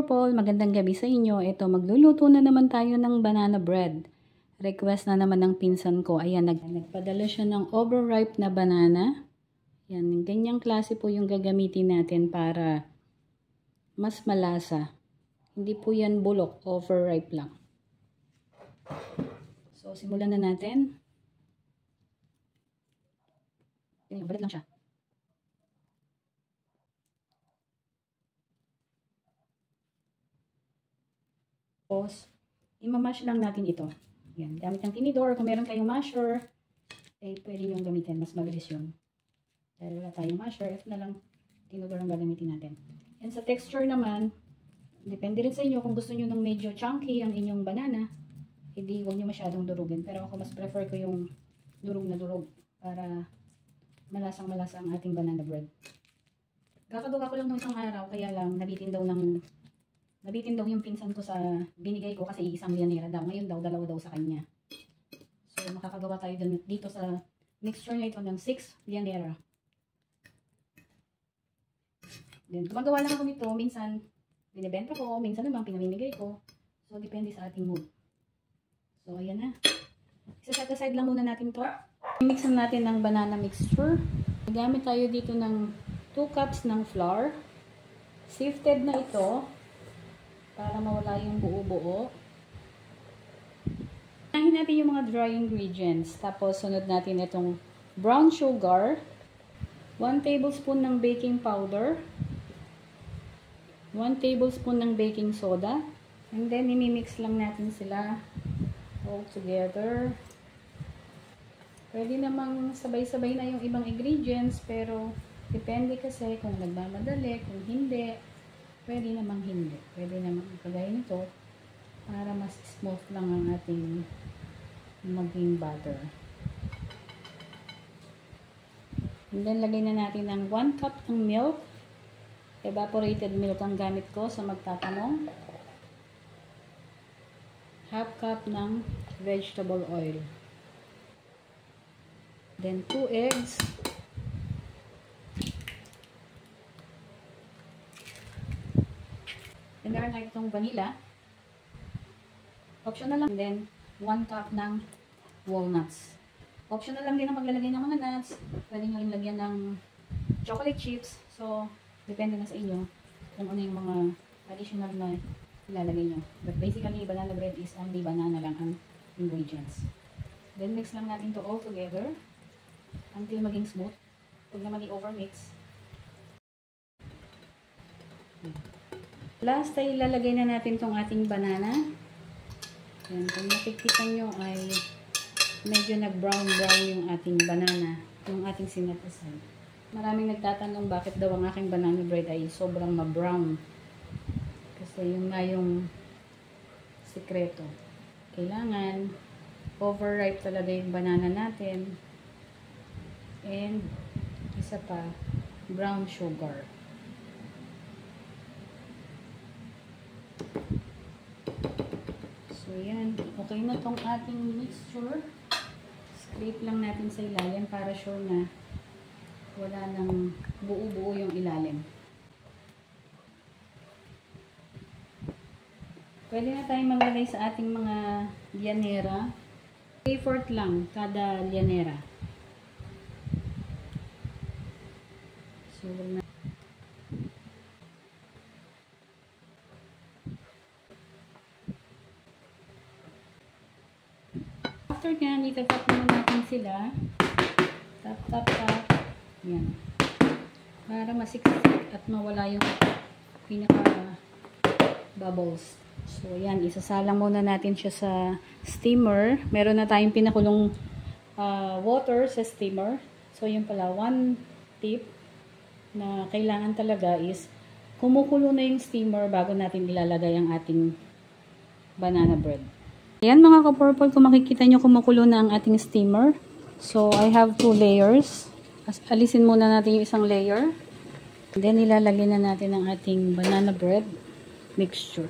ka-purple, magandang gabi sa inyo. Ito, magluluto na naman tayo ng banana bread. Request na naman ng pinsan ko. Ayan, nagpadala siya ng overripe na banana. Yan, ganyang klase po yung gagamitin natin para mas malasa. Hindi po yan bulok, overripe lang. So, simulan na natin. Ayan, balat lang siya. Tapos, imamash lang natin ito. Yan, gamit ng tinidor. Kung meron kayong masher, eh, pwede nyo gamitin. Mas mabilis yun. Dahil wala tayong masher, ito na lang tinidor ang gagamitin natin. And sa texture naman, depende rin sa inyo kung gusto nyo ng medyo chunky ang inyong banana, hindi huwag nyo masyadong durugin. Pero ako mas prefer ko yung durog na durog para malasang-malasa ang ating banana bread. Kakagawa ko lang nung isang araw, kaya lang nabitin daw yung pinsan ko sa binigay ko kasi isang lianera daw. Ngayon daw, dalawa daw sa kanya. So, makakagawa tayo dito sa mixture na ito ng 6 lianera. Then, gumagawa lang ako nito. Minsan, binibenta ko. Minsan naman, pinamimigay ko. So, depende sa ating mood. So, ayan na. Isa-set aside lang muna natin to. Mixan natin ng banana mixture. Gamit tayo dito ng 2 cups ng flour. Sifted na ito. Para mawala yung buo-buo. Unahin natin yung mga dry ingredients. Tapos, sunod natin itong brown sugar. 1 tablespoon ng baking powder. 1 tablespoon ng baking soda. And then, imimix lang natin sila all together. Pwede namang sabay-sabay na yung ibang ingredients. Pero, depende kasi kung nagmamadali, kung hindi. Pwede namang hindi. Pwede namang kagaya nito para mas smooth lang ang ating maging butter. And then, lagay na natin ng 1 cup ng milk. Evaporated milk ang gamit ko sa magtatanong. Half cup ng vegetable oil. Then, 2 eggs. Then, meron tayo itong vanilla. Optional lang. Then, 1 cup ng walnuts. Optional lang din ang paglalagay ng mga nuts. Pwede nyo rin lagyan ng chocolate chips. So, depende na sa inyo kung ano yung mga additional na ilalagay nyo. But basically, banana bread is only banana lang ang ingredients. Then, mix lang natin to all together until maging smooth. Huwag naman i-overmix. Last ay ilalagay na natin tong ating banana. Yan, kung makikita nyo ay medyo nag-brown-brown yung ating banana, yung ating sinatasay. Maraming nagtatanong bakit daw ang aking banana bread ay sobrang ma-brown. Kasi yun nga yung sikreto. Kailangan overripe talaga yung banana natin. And isa pa, brown sugar. So, yan. Okay na tong ating mixture. Scrape lang natin sa ilalim para sure na wala nang buo-buo yung ilalim. Pwede na tayong maglagay sa ating mga lianera. 3/4 lang kada lianera. So, after nyan, itatap naman natin sila. Tap, tap, tap. Yan. Para masiksik at mawala yung pinaka-bubbles. So, yan. Isasalang muna natin siya sa steamer. Meron na tayong pinakulong water sa steamer. So, yun pala. One tip na kailangan talaga is kumukulo na yung steamer bago natin ilalagay ang ating banana bread. Ayan mga ka-purple, kung makikita nyo kumukulo na ang ating steamer. So, I have 2 layers. Alisin muna natin yung isang layer. Then, ilalagay na natin ang ating banana bread mixture.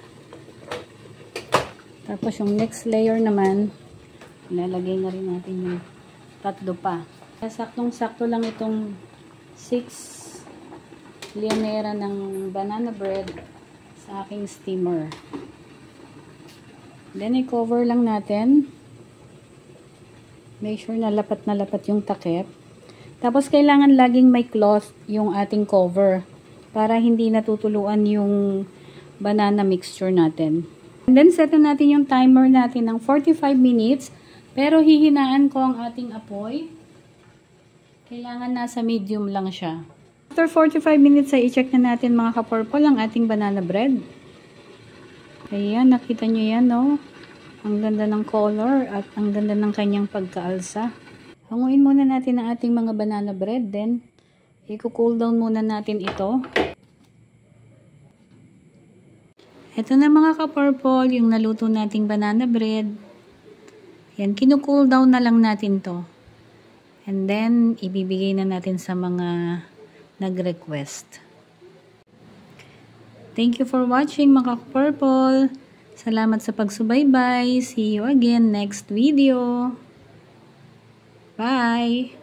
Tapos, yung next layer naman, ilalagay na rin natin yung tatlo pa. Saktong-sakto lang itong 6 lianera ng banana bread sa aking steamer. Then, i-cover lang natin. Make sure na lapat yung takip. Tapos, kailangan laging may cloth yung ating cover para hindi natutuluan yung banana mixture natin. And then, set natin yung timer natin ng 45 minutes. Pero, hihinaan ko ang ating apoy. Kailangan nasa medium lang siya. After 45 minutes, ay i-check na natin mga ka-purple ang ating banana bread. Ayan, nakita nyo yan, no? Ang ganda ng color at ang ganda ng kanyang pagkaalsa. Hanguin muna natin ang ating mga banana bread. Then, i-cool down muna natin ito. Ito na mga ka-purple, yung naluto nating banana bread. Yan, kinu-cool down na lang natin to. And then, ibibigay na natin sa mga nag-request. Thank you for watching mga ka-purple. Salamat sa pagsubaybay. See you again next video. Bye!